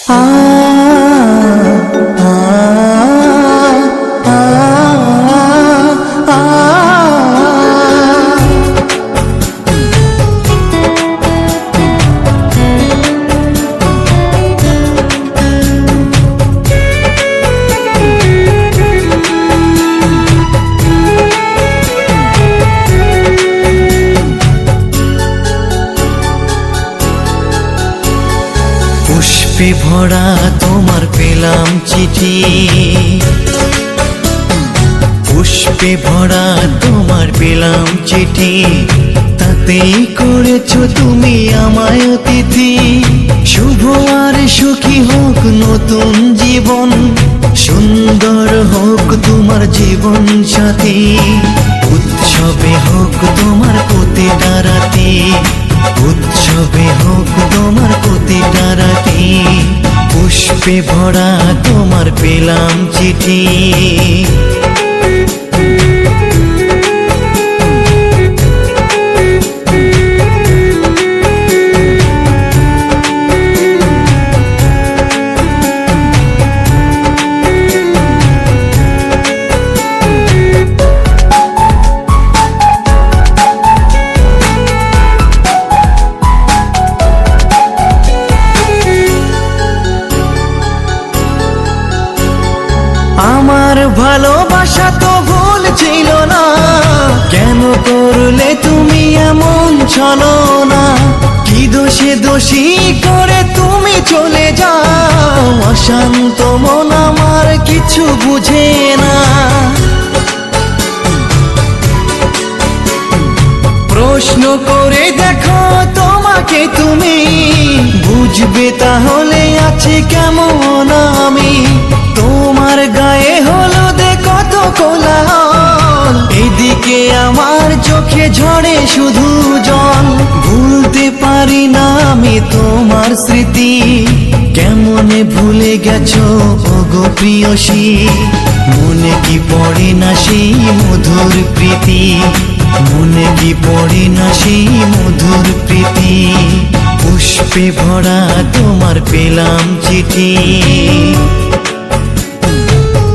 পুষ্পে ভরা তোমার পেলাম চিঠি, পুষ্পে ভরা তোমার পেলাম চিঠি, তাতেই করেছো তুমি আমায় অতিথি। শুভ আর সুখী হোক নতুন জীবন, সুন্দর হোক তোমার জীবন সাথী। উৎসবে হোক তোমার প্রতিটা রাতি, উৎসবে হোক তোমার প্রতিটা রাতি। পুষ্পে ভরা তোমার পেলাম চিঠি। আমার ভালোবাসা তো ভুল ছিল না, কেন করলে তুমি এমন ছলনা? কি দোষে দোষী করে তুমি চলে যাও, অশান্ত মন আমার কিছু বুঝে না। প্রশ্ন করে দেখো তোমাকে তুমি, বুঝবে তাহলে আছে কেমন আমি। তোমার গায়ে হলুদে কত কোলাহল, এদিকে আমার চোখে ঝরে শুধু জল। ভুলতে পারি না আমি তোমার স্মৃতি, কেমনে ভুলে গেছো ওগো প্রিয়সী। মনে কি পড়ে না সেই মধুর প্রীতি, মনে কি পড়ে না সেই মধুর প্রীতি। পুষ্পে ভরা তোমার পেলাম চিঠি।